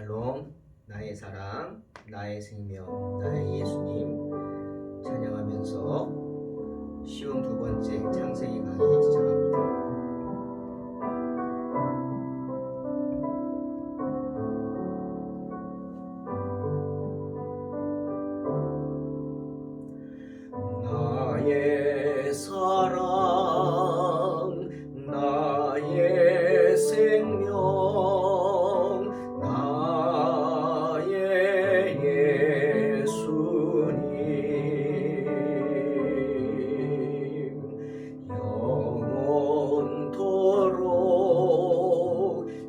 샬롬, 나의 사랑, 나의 생명, 나의 예수님 찬양하면서 쉬운 두 번째 창세기 강의 시작합니다. 나의 사랑, 나의 생명, 나의 예수님, 영원토록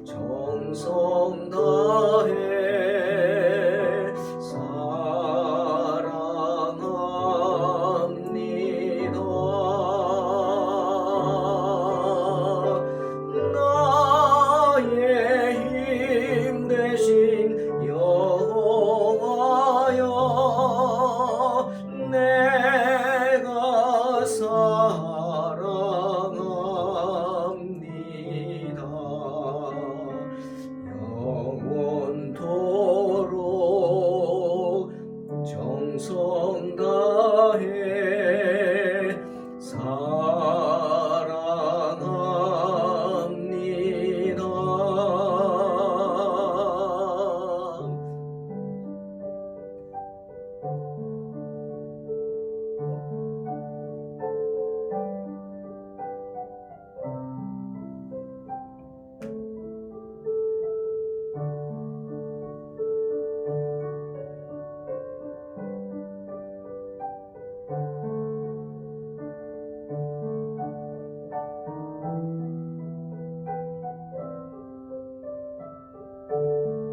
정성 다해 영원토록 정성 다해 사랑합니다.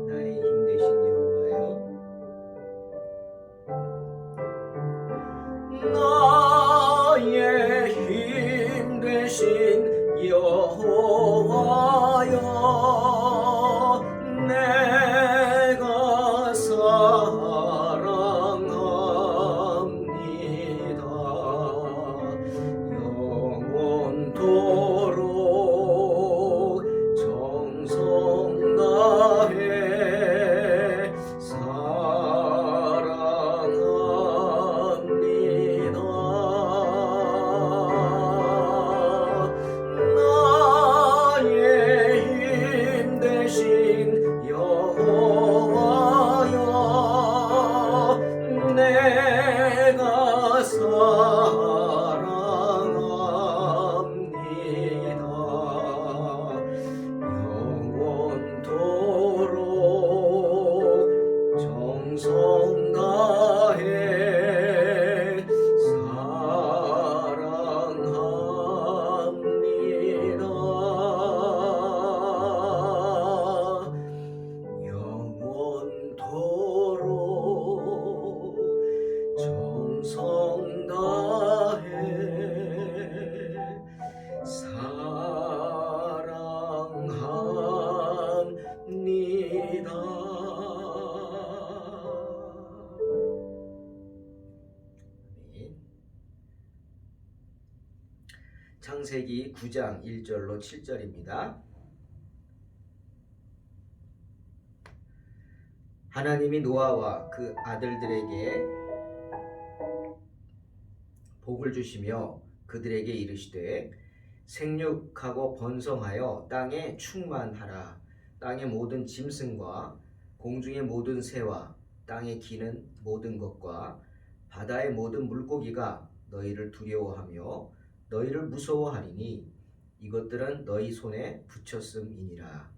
나의 힘 되신 여호와여, 나의 힘 되신 여호와여, 내가 사랑합니다. 영원토록 정성 다해 사랑합니다. 나의 힘 되신 여호와여, 내가 사랑합니다. 영원토록 정성 다해 사랑합니다. 영원토록 정성 다해 사랑합니다. 창세기 9장 1절로 7절입니다. 하나님이 노아와 그 아들들에게 복을 주시며 그들에게 이르시되 생육하고 번성하여 땅에 충만하라. 땅의 모든 짐승과 공중의 모든 새와 땅에 기는 모든 것과 바다의 모든 물고기가 너희를 두려워하며 너희를 무서워하리니 이것들은 너희 손에 붙였음이니라.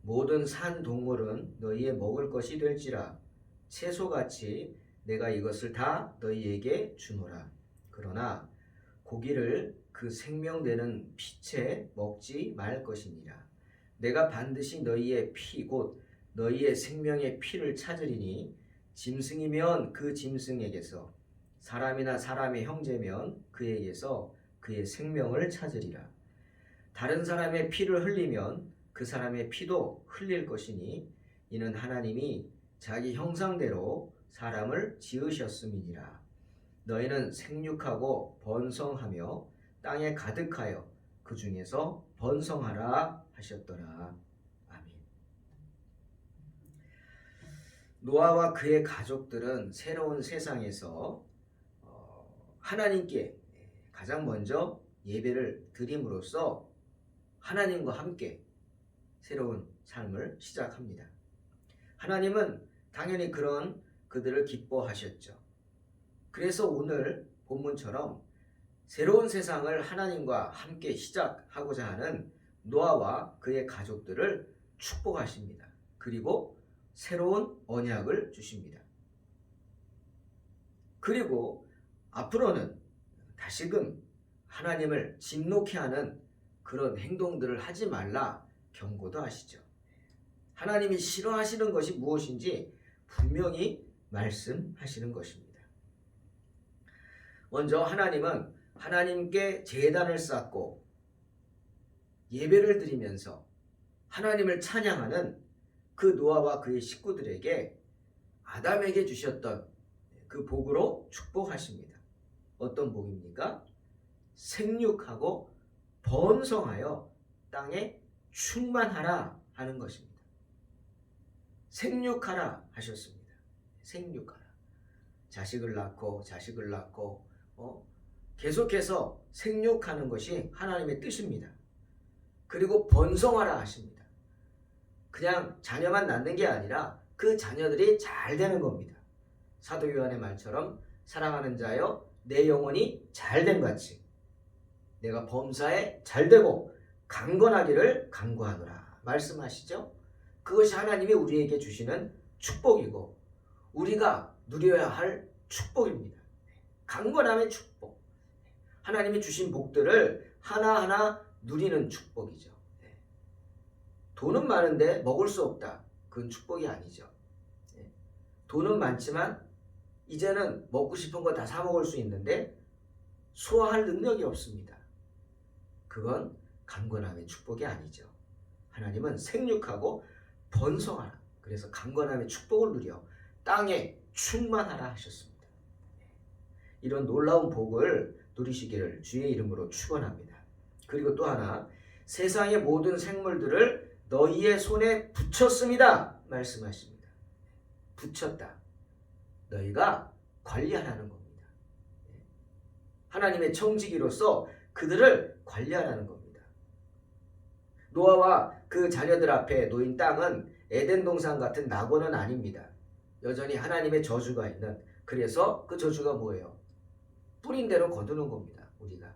모든 산 동물은 너희의 먹을 것이 될지라. 채소같이 내가 이것을 다 너희에게 주노라. 그러나 고기를 그 생명되는 피채 먹지 말 것이니라. 내가 반드시 너희의 피 곧 너희의 생명의 피를 찾으리니 짐승이면 그 짐승에게서, 사람이나 사람의 형제면 그에게서 그의 생명을 찾으리라. 다른 사람의 피를 흘리면 그 사람의 피도 흘릴 것이니 이는 하나님이 자기 형상대로 사람을 지으셨음이니라. 너희는 생육하고 번성하며 땅에 가득하여 그 중에서 번성하라 하셨더라. 아멘. 노아와 그의 가족들은 새로운 세상에서 하나님께 가장 먼저 예배를 드림으로써 하나님과 함께 새로운 삶을 시작합니다. 하나님은 당연히 그런 그들을 기뻐하셨죠. 그래서 오늘 본문처럼 새로운 세상을 하나님과 함께 시작하고자 하는 노아와 그의 가족들을 축복하십니다. 그리고 새로운 언약을 주십니다. 그리고 앞으로는 다시금 하나님을 진노케 하는 그런 행동들을 하지 말라 경고도 하시죠. 하나님이 싫어하시는 것이 무엇인지 분명히 말씀하시는 것입니다. 먼저 하나님은 하나님께 제단을 쌓고 예배를 드리면서 하나님을 찬양하는 그 노아와 그의 식구들에게 아담에게 주셨던 그 복으로 축복하십니다. 어떤 복입니까? 생육하고 번성하여 땅에 충만하라 하는 것입니다. 생육하라 하셨습니다. 생육하라. 자식을 낳고 계속해서 생육하는 것이 하나님의 뜻입니다. 그리고 번성하라 하십니다. 그냥 자녀만 낳는 게 아니라 그 자녀들이 잘 되는 겁니다. 사도 요한의 말처럼 사랑하는 자여 내 영혼이 잘됨 같이 내가 범사에 잘되고 강건하기를 간구하노라 말씀하시죠. 그것이 하나님이 우리에게 주시는 축복이고 우리가 누려야 할 축복입니다. 강건함의 축복. 하나님이 주신 복들을 하나하나 누리는 축복이죠. 돈은 많은데 먹을 수 없다. 그건 축복이 아니죠. 돈은 많지만 이제는 먹고 싶은 거 다 사 먹을 수 있는데 소화할 능력이 없습니다. 그건 강건함의 축복이 아니죠. 하나님은 생육하고 번성하라. 그래서 강건함의 축복을 누려 땅에 충만하라 하셨습니다. 이런 놀라운 복을 누리시기를 주의 이름으로 축원합니다. 그리고 또 하나 세상의 모든 생물들을 너희의 손에 붙였습니다. 말씀하십니다. 붙였다. 너희가 관리하라는 겁니다. 하나님의 청지기로서 그들을 관리하라는 겁니다. 노아와 그 자녀들 앞에 놓인 땅은 에덴 동산 같은 낙원은 아닙니다. 여전히 하나님의 저주가 있는, 그래서 그 저주가 뭐예요? 뿌린 대로 거두는 겁니다. 우리가.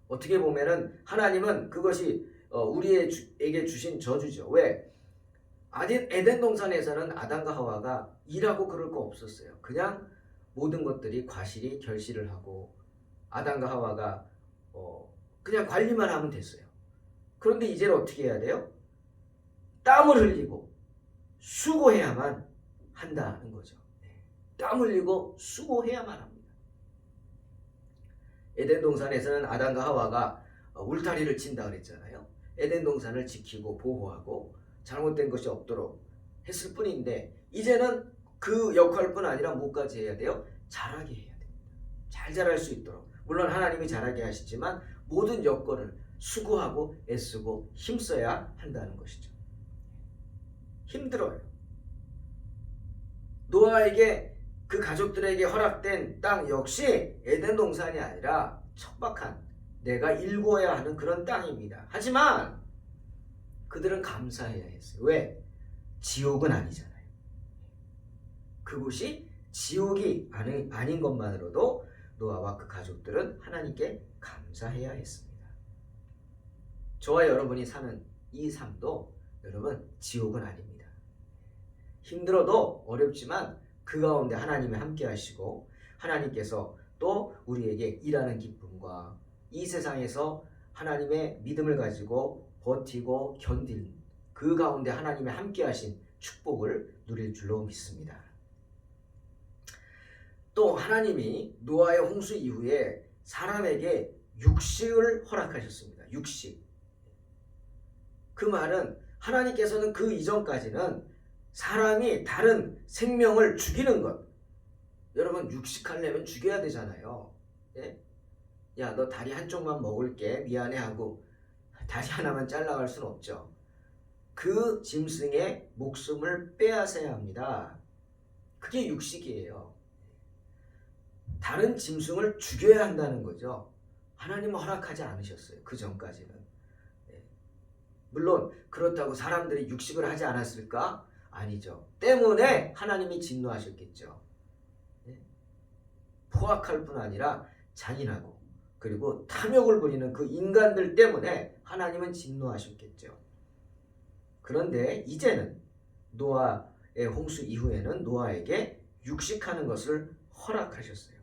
어떻게 보면은 하나님은 그것이 우리에게 주신 저주죠. 왜? 에덴 동산에서는 아담과 하와가 일하고 그럴 거 없었어요. 그냥 모든 것들이 과실이 결실을 하고 아담과 하와가 그냥 관리만 하면 됐어요. 그런데 이제는 어떻게 해야 돼요? 땀을 흘리고 수고해야만 한다는 거죠. 땀 흘리고 수고해야만 합니다. 에덴 동산에서는 아담과 하와가 울타리를 친다 그랬잖아요. 에덴 동산을 지키고 보호하고 잘못된 것이 없도록 했을 뿐인데 이제는 그 역할뿐 아니라 뭐까지 해야 돼요? 자라게 해야 됩니다. 잘 자랄 수 있도록. 물론 하나님이 자라게 하시지만 모든 여건을 수고하고 애쓰고 힘써야 한다는 것이죠. 힘들어요. 노아에게 그 가족들에게 허락된 땅 역시 에덴 동산이 아니라 척박한 내가 일구어야 하는 그런 땅입니다. 하지만 그들은 감사해야 했어요. 왜? 지옥은 아니잖아요. 그곳이 지옥이 아닌 것만으로도 노아와 그 가족들은 하나님께 감사해야 했습니다. 저와 여러분이 사는 이 삶도 여러분 지옥은 아닙니다. 힘들어도 어렵지만 그 가운데 하나님이 함께 하시고 하나님께서 또 우리에게 일하는 기쁨과 이 세상에서 하나님의 믿음을 가지고 버티고 견디는 그 가운데 하나님의 함께 하신 축복을 누릴 줄로 믿습니다. 또 하나님이 노아의 홍수 이후에 사람에게 육식을 허락하셨습니다. 육식. 그 말은 하나님께서는 그 이전까지는 사람이 다른 생명을 죽이는 것. 여러분 육식하려면 죽여야 되잖아요. 예? 야, 너 다리 한쪽만 먹을게. 미안해 하고 다리 하나만 잘라갈 수는 없죠. 그 짐승의 목숨을 빼앗아야 합니다. 그게 육식이에요. 다른 짐승을 죽여야 한다는 거죠. 하나님은 허락하지 않으셨어요. 그 전까지는. 물론 그렇다고 사람들이 육식을 하지 않았을까? 아니죠. 때문에 하나님이 진노하셨겠죠. 포악할 뿐 아니라 잔인하고 그리고 탐욕을 부리는 그 인간들 때문에 하나님은 진노하셨겠죠. 그런데 이제는 노아의 홍수 이후에는 노아에게 육식하는 것을 허락하셨어요.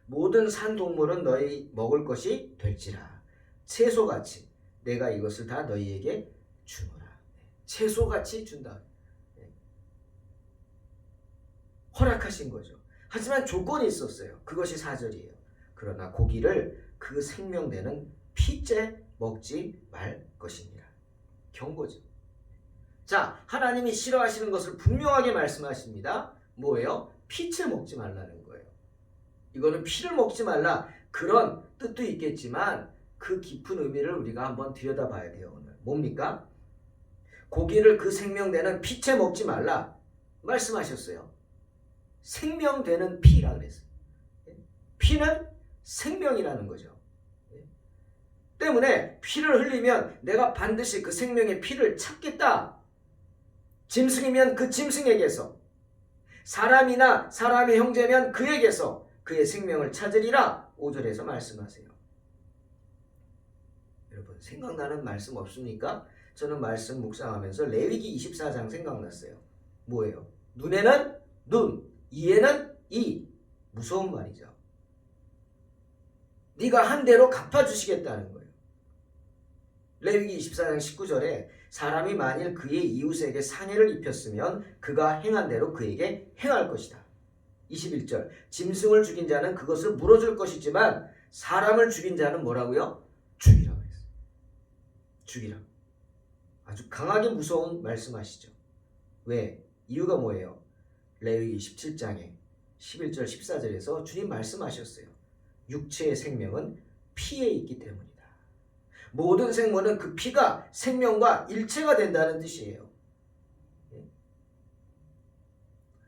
모든 산동물은 너희 먹을 것이 될지라. 채소같이 내가 이것을 다 너희에게 주노라. 채소같이 준다. 허락하신 거죠. 하지만 조건이 있었어요. 그것이 4절이에요. 그러나 고기를 그 생명되는 피째 먹지 말 것이니라. 경고죠. 자, 하나님이 싫어하시는 것을 분명하게 말씀하십니다. 뭐예요? 피째 먹지 말라는 거예요. 이거는 피를 먹지 말라 그런 뜻도 있겠지만 그 깊은 의미를 우리가 한번 들여다봐야 돼요. 오늘 뭡니까? 고기를 그 생명되는 피째 먹지 말라 말씀하셨어요. 생명되는 피라 그랬어요. 피는 생명이라는 거죠. 때문에 피를 흘리면 내가 반드시 그 생명의 피를 찾겠다. 짐승이면 그 짐승에게서, 사람이나 사람의 형제면 그에게서 그의 생명을 찾으리라 5절에서 말씀하세요. 여러분 생각나는 말씀 없습니까? 저는 말씀 묵상하면서 레위기 24장 생각났어요. 뭐예요? 눈에는 눈, 이에는 이. 무서운 말이죠. 네가 한 대로 갚아주시겠다는 거예요. 레위기 24장 19절에 사람이 만일 그의 이웃에게 상해를 입혔으면 그가 행한 대로 그에게 행할 것이다. 21절 짐승을 죽인 자는 그것을 물어줄 것이지만 사람을 죽인 자는 뭐라고요? 죽이라고 했어요. 죽이라. 아주 강하게 무서운 말씀하시죠. 왜? 이유가 뭐예요? 레위기 17장에 11절 14절에서 주님 말씀하셨어요. 육체의 생명은 피에 있기 때문이다. 모든 생물은 그 피가 생명과 일체가 된다는 뜻이에요.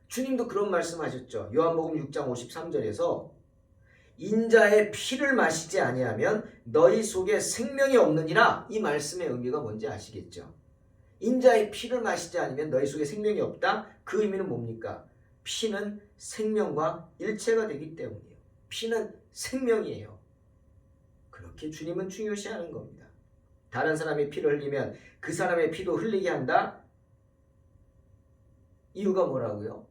주님도 그런 말씀하셨죠. 요한복음 6장 53절에서 인자의 피를 마시지 아니하면 너희 속에 생명이 없느니라. 이 말씀의 의미가 뭔지 아시겠죠? 인자의 피를 마시지 않으면 너희 속에 생명이 없다. 그 의미는 뭡니까? 피는 생명과 일체가 되기 때문이에요. 피는 생명이에요. 그렇게 주님은 중요시하는 겁니다. 다른 사람의 피를 흘리면 그 사람의 피도 흘리게 한다. 이유가 뭐라고요?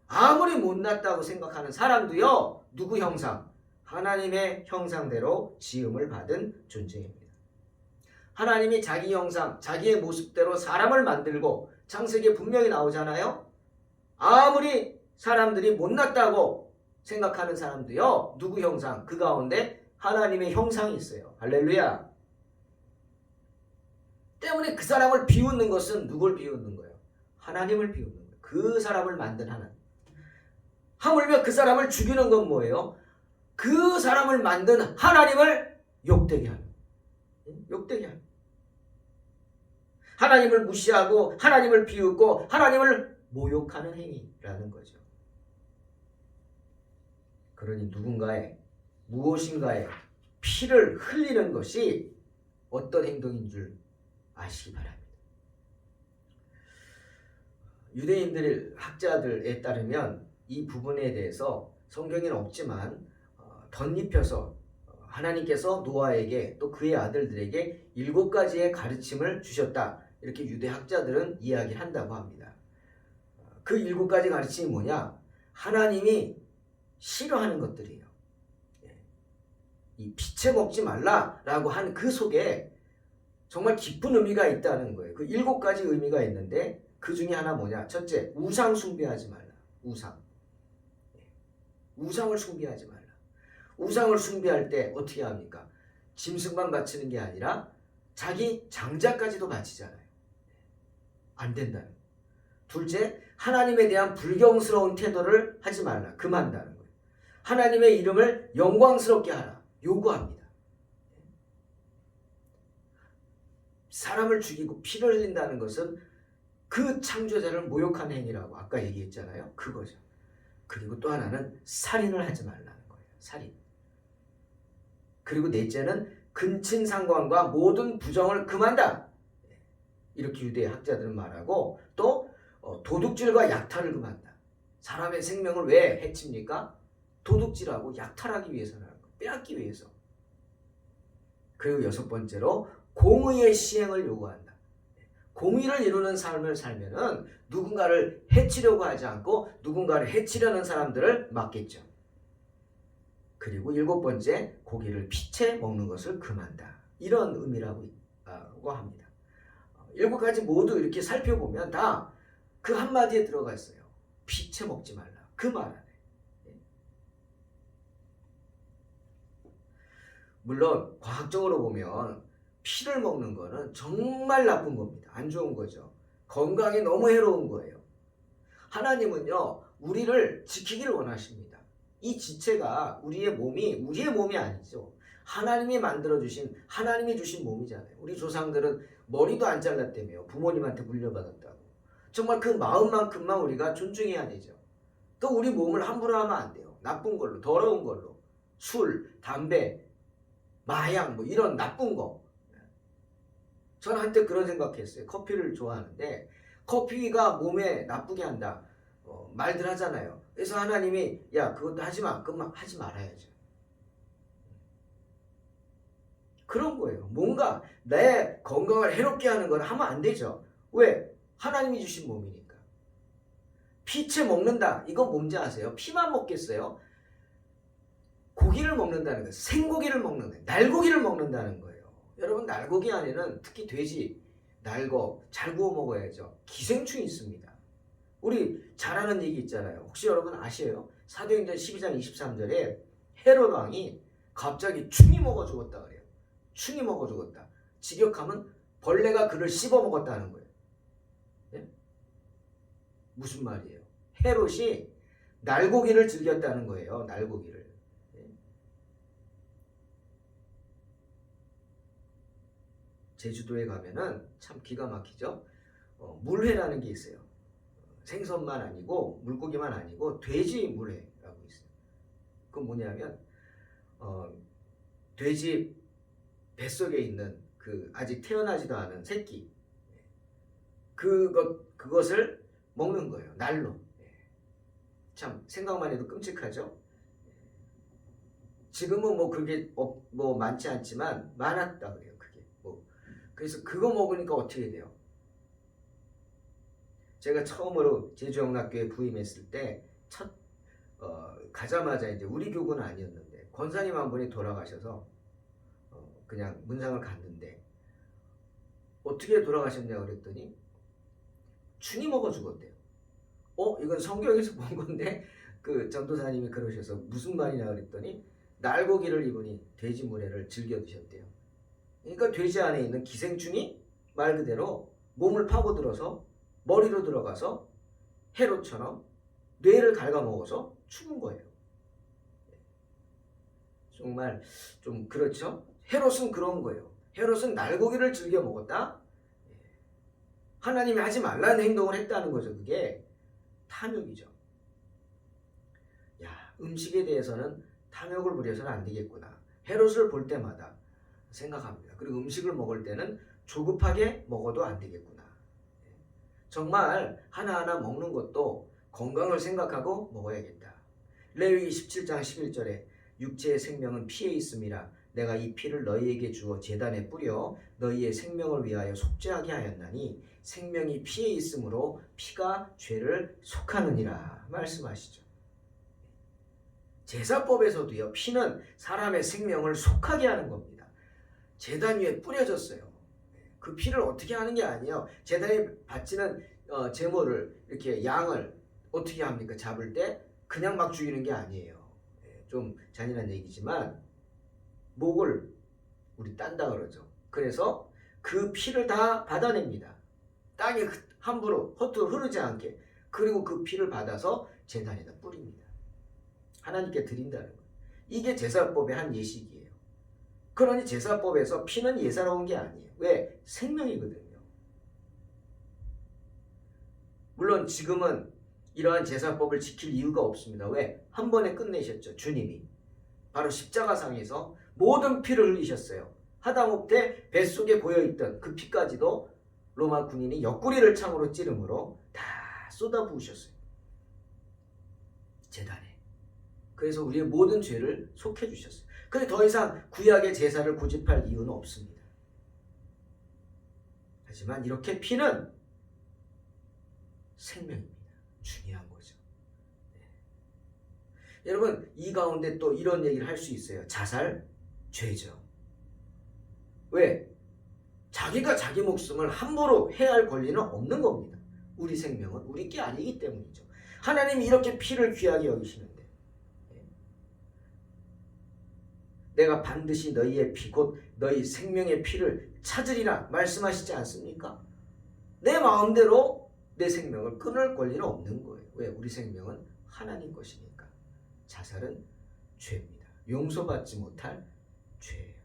아무리 못났다고 생각하는 사람도요. 누구 형상? 하나님의 형상대로 지음을 받은 존재입니다. 하나님이 자기 형상, 자기의 모습대로 사람을 만들고 창세기에 분명히 나오잖아요. 아무리 사람들이 못났다고 생각하는 사람도요. 누구 형상? 그 가운데 하나님의 형상이 있어요. 할렐루야. 때문에 그 사람을 비웃는 것은 누굴 비웃는 거예요? 하나님을 비웃는 거예요. 그 사람을 만든 하나님. 하물며 그 사람을 죽이는 건 뭐예요? 그 사람을 만든 하나님을 욕되게 하는 거예요. 욕되게 하는 거예요. 하나님을 무시하고 하나님을 비웃고 하나님을 모욕하는 행위라는 거죠. 그러니 누군가의 무엇인가의 피를 흘리는 것이 어떤 행동인 줄 아시기 바랍니다. 유대인들 학자들에 따르면 이 부분에 대해서 성경에는 없지만 덧입혀서 하나님께서 노아에게 또 그의 아들들에게 7가지의 가르침을 주셨다. 이렇게 유대 학자들은 이야기를 한다고 합니다. 그 7가지 가르침이 뭐냐? 하나님이 싫어하는 것들이에요. 이 피채 먹지 말라라고 한 그 속에 정말 깊은 의미가 있다는 거예요. 그 7가지 의미가 있는데 그 중에 하나 뭐냐? 첫째, 우상 숭배하지 말라. 우상을 숭배하지 말라. 우상을 숭배할 때 어떻게 합니까? 짐승만 바치는 게 아니라 자기 장자까지도 바치잖아요. 안 된다는 거예요. 둘째, 하나님에 대한 불경스러운 태도를 하지 말라. 금한다는 거예요. 하나님의 이름을 영광스럽게 하라. 요구합니다. 사람을 죽이고 피를 흘린다는 것은 그 창조자를 모욕한 행위라고 아까 얘기했잖아요. 그거죠. 그리고 또 하나는 살인을 하지 말라는 거예요. 살인. 그리고 넷째는 근친상간과 모든 부정을 금한다. 이렇게 유대 학자들은 말하고 또 도둑질과 약탈을 금한다. 사람의 생명을 왜 해칩니까? 도둑질하고 약탈하기 위해서라는 거. 빼앗기 위해서. 그리고 여섯 번째로 공의의 시행을 요구한다. 공의를 이루는 삶을 살면은 누군가를 해치려고 하지 않고 누군가를 해치려는 사람들을 막겠죠. 그리고 일곱 번째, 고기를 피채 먹는 것을 금한다. 이런 의미라고 합니다. 일곱 가지 모두 이렇게 살펴보면 다 그 한마디에 들어가 있어요. 피채 먹지 말라. 그 말 안에. 물론 과학적으로 보면 피를 먹는 거는 정말 나쁜 겁니다. 안 좋은 거죠. 건강에 너무 해로운 거예요. 하나님은요, 우리를 지키기를 원하십니다. 이 지체가 우리의 몸이 아니죠. 하나님이 만들어주신, 하나님이 주신 몸이잖아요. 우리 조상들은 머리도 안 잘랐다며 부모님한테 물려받았다고. 정말 그 마음만큼만 우리가 존중해야 되죠. 또 우리 몸을 함부로 하면 안 돼요. 나쁜 걸로, 더러운 걸로. 술, 담배, 마약 뭐 이런 나쁜 거. 저는 한때 그런 생각했어요. 커피를 좋아하는데 커피가 몸에 나쁘게 한다. 말들 하잖아요. 그래서 하나님이 야 그것도 하지 마. 그만 하지 말아야죠. 그런 거예요. 뭔가 내 건강을 해롭게 하는 건 하면 안 되죠. 왜? 하나님이 주신 몸이니까. 피채 먹는다. 이거 뭔지 아세요? 피만 먹겠어요? 고기를 먹는다는 거예요. 생고기를 먹는 거예요. 날고기를 먹는다는 거예요. 여러분 날고기 안에는 특히 돼지, 날거 잘 구워 먹어야죠. 기생충이 있습니다. 우리 잘 아는 얘기 있잖아요. 혹시 여러분 아세요? 사도행전 12장 23절에 헤롯 왕이 갑자기 충이 먹어 죽었다 그래요. 충이 먹어 죽었다. 직역하면 벌레가 그를 씹어 먹었다는 거예요. 네? 무슨 말이에요? 헤롯이 날고기를 즐겼다는 거예요. 날고기를. 제주도에 가면은 참 기가 막히죠. 물회라는 게 있어요. 생선만 아니고 물고기만 아니고 돼지 물회라고 있어요. 그건 뭐냐면 돼지 뱃속에 있는 그 아직 태어나지도 않은 새끼 그것을 먹는 거예요. 날로. 참 생각만 해도 끔찍하죠. 지금은 뭐 그게 뭐 많지 않지만 많았다 그래요. 그게 그래서 그거 먹으니까 어떻게 돼요? 제가 처음으로 제주영락교회 부임했을 때 가자마자 이제 우리 교구는 아니었는데 권사님 한 분이 돌아가셔서 그냥 문상을 갔는데 어떻게 돌아가셨냐고 그랬더니 충이 먹어 죽었대요. 이건 성경에서 본 건데 그 전도사님이 그러셔서 무슨 말이냐 그랬더니 날고기를 이분이 돼지 물회를 즐겨 드셨대요. 그러니까 돼지 안에 있는 기생충이 말 그대로 몸을 파고들어서 머리로 들어가서 헤롯처럼 뇌를 갉아먹어서 죽은 거예요. 정말 좀 그렇죠? 헤롯은 그런 거예요. 헤롯은 날고기를 즐겨 먹었다? 하나님이 하지 말라는 행동을 했다는 거죠. 그게 탐욕이죠. 야, 음식에 대해서는 탐욕을 부려서는 안 되겠구나. 헤롯을 볼 때마다 생각합니다. 그리고 음식을 먹을 때는 조급하게 먹어도 안 되겠구나. 정말 하나하나 먹는 것도 건강을 생각하고 먹어야겠다. 레위기 17장 11절에 육체의 생명은 피에 있음이라 내가 이 피를 너희에게 주어 제단에 뿌려 너희의 생명을 위하여 속죄하게 하였나니 생명이 피에 있으므로 피가 죄를 속하느니라 말씀하시죠. 제사법에서도요, 피는 사람의 생명을 속하게 하는 겁니다. 제단 위에 뿌려졌어요. 그 피를 어떻게 하는 게 아니에요. 제단에 바치는 제물을 이렇게 양을 어떻게 합니까? 잡을 때 그냥 막 죽이는 게 아니에요. 좀 잔인한 얘기지만 목을 우리 딴다 그러죠. 그래서 그 피를 다 받아냅니다. 땅에 함부로 허투루 흐르지 않게. 그리고 그 피를 받아서 제단에다 뿌립니다. 하나님께 드린다는 거예요. 이게 제사법의 한 예식이에요. 그러니 제사법에서 피는 예사로운 게 아니에요. 왜? 생명이거든요. 물론 지금은 이러한 제사법을 지킬 이유가 없습니다. 왜? 한 번에 끝내셨죠. 주님이. 바로 십자가상에서 모든 피를 흘리셨어요. 하다못해 뱃속에 고여있던 그 피까지도 로마 군인이 옆구리를 창으로 찌름으로 다 쏟아부으셨어요. 제단에. 그래서 우리의 모든 죄를 속해 주셨어요. 근데 더 이상 구약의 제사를 고집할 이유는 없습니다. 하지만 이렇게 피는 생명입니다. 중요한 거죠. 네. 여러분, 이 가운데 또 이런 얘기를 할 수 있어요. 자살, 죄죠. 왜? 자기가 자기 목숨을 함부로 해할 권리는 없는 겁니다. 우리 생명은 우리 게 아니기 때문이죠. 하나님이 이렇게 피를 귀하게 여기시는데 내가 반드시 너희의 피 곧 너희 생명의 피를 찾으리라 말씀하시지 않습니까? 내 마음대로 내 생명을 끊을 권리는 없는 거예요. 왜? 우리 생명은 하나님 것이니까. 자살은 죄입니다. 용서받지 못할 죄예요.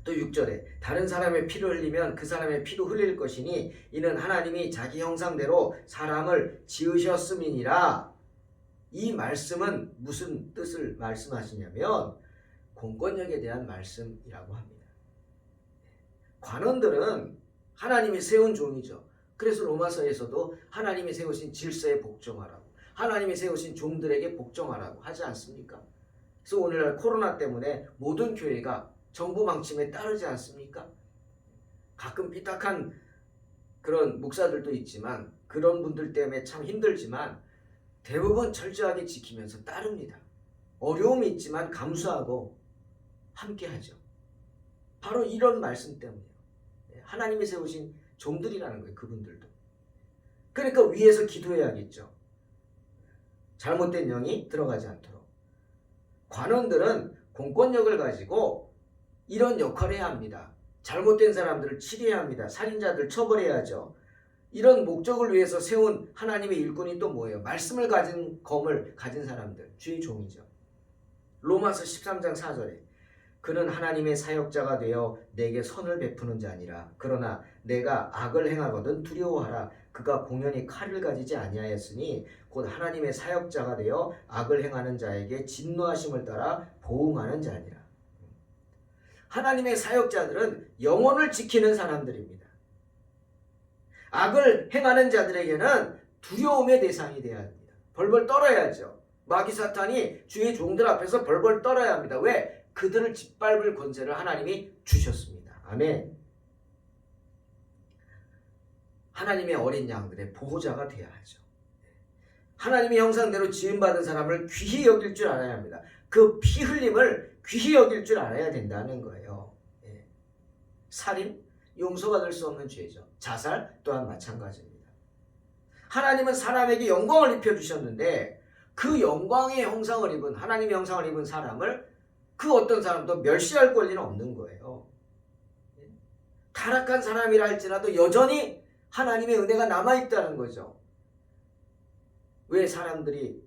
또 6절에 다른 사람의 피를 흘리면 그 사람의 피도 흘릴 것이니 이는 하나님이 자기 형상대로 사람을 지으셨음이니라. 이 말씀은 무슨 뜻을 말씀하시냐면 공권력에 대한 말씀이라고 합니다. 관원들은 하나님이 세운 종이죠. 그래서 로마서에서도 하나님이 세우신 질서에 복종하라고, 하나님이 세우신 종들에게 복종하라고 하지 않습니까? 그래서 오늘날 코로나 때문에 모든 교회가 정부 방침에 따르지 않습니까? 가끔 삐딱한 그런 목사들도 있지만 그런 분들 때문에 참 힘들지만 대부분 철저하게 지키면서 따릅니다. 어려움이 있지만 감수하고 함께하죠. 바로 이런 말씀 때문이에요. 하나님이 세우신 종들이라는 거예요. 그분들도. 그러니까 위에서 기도해야겠죠. 잘못된 영이 들어가지 않도록. 관원들은 공권력을 가지고 이런 역할을 해야 합니다. 잘못된 사람들을 치료해야 합니다. 살인자들 처벌해야죠. 이런 목적을 위해서 세운 하나님의 일꾼이 또 뭐예요? 말씀을 가진 검을 가진 사람들, 주의 종이죠. 로마서 13장 4절에 그는 하나님의 사역자가 되어 내게 선을 베푸는 자니라. 그러나 내가 악을 행하거든 두려워하라. 그가 공연히 칼을 가지지 아니하였으니 곧 하나님의 사역자가 되어 악을 행하는 자에게 진노하심을 따라 보응하는 자니라. 하나님의 사역자들은 영혼을 지키는 사람들입니다. 악을 행하는 자들에게는 두려움의 대상이 되어야 합니다. 벌벌 떨어야죠. 마귀 사탄이 주의 종들 앞에서 벌벌 떨어야 합니다. 왜? 그들을 짓밟을 권세를 하나님이 주셨습니다. 아멘. 하나님의 어린 양들의 보호자가 되어야 하죠. 하나님의 형상대로 지음받은 사람을 귀히 여길 줄 알아야 합니다. 그 피 흘림을 귀히 여길 줄 알아야 된다는 거예요. 살인, 용서받을 수 없는 죄죠. 자살 또한 마찬가지입니다. 하나님은 사람에게 영광을 입혀주셨는데 그 영광의 형상을 입은, 하나님의 형상을 입은 사람을 그 어떤 사람도 멸시할 권리는 없는 거예요. 타락한 사람이라 할지라도 여전히 하나님의 은혜가 남아있다는 거죠. 왜 사람들이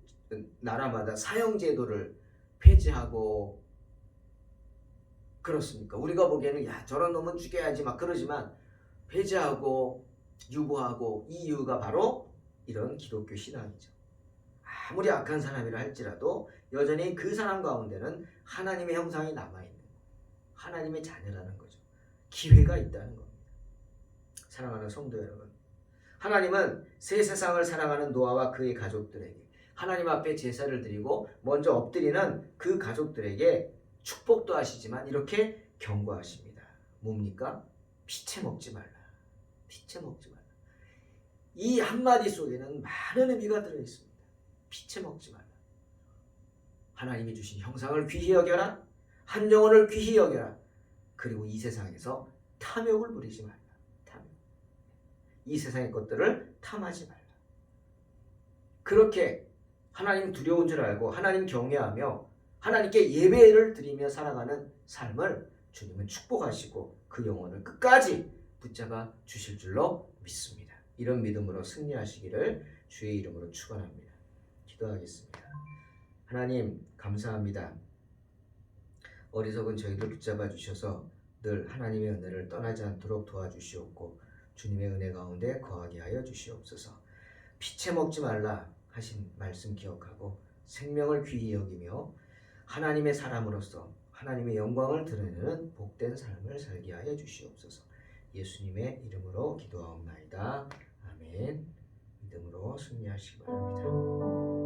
나라마다 사형제도를 폐지하고 그렇습니까? 우리가 보기에는 야 저런 놈은 죽여야지 막 그러지만 폐지하고 유보하고 이 이유가 바로 이런 기독교 신앙이죠. 아무리 악한 사람이라 할지라도 여전히 그 사람 가운데는 하나님의 형상이 남아있는 하나님의 자녀라는 거죠. 기회가 있다는 겁니다. 사랑하는 성도 여러분, 하나님은 새 세상을 살아가는 노아와 그의 가족들에게 하나님 앞에 제사를 드리고 먼저 엎드리는 그 가족들에게 축복도 하시지만 이렇게 경고하십니다. 뭡니까? 피채 먹지 말라. 피채 먹지 말라. 이 한마디 속에는 많은 의미가 들어있습니다. 피채 먹지 말라. 하나님이 주신 형상을 귀히 여겨라. 한 영혼을 귀히 여겨라. 그리고 이 세상에서 탐욕을 부리지 말라. 탐욕. 이 세상의 것들을 탐하지 말라. 그렇게 하나님 두려운 줄 알고 하나님 경외하며 하나님께 예배를 드리며 살아가는 삶을 주님은 축복하시고 그 영혼을 끝까지 붙잡아 주실 줄로 믿습니다. 이런 믿음으로 승리하시기를 주의 이름으로 축원합니다. 기도하겠습니다. 하나님 감사합니다. 어리석은 저희들 붙잡아 주셔서 늘 하나님의 은혜를 떠나지 않도록 도와주시옵고 주님의 은혜 가운데 거하게 하여 주시옵소서. 피채 먹지 말라 하신 말씀 기억하고 생명을 귀히 여기며 하나님의 사람으로서 하나님의 영광을 드러내는 복된 삶을 살게 하여 주시옵소서. 예수님의 이름으로 기도하옵나이다. 아멘. 믿음으로 승리하시기 바랍니다.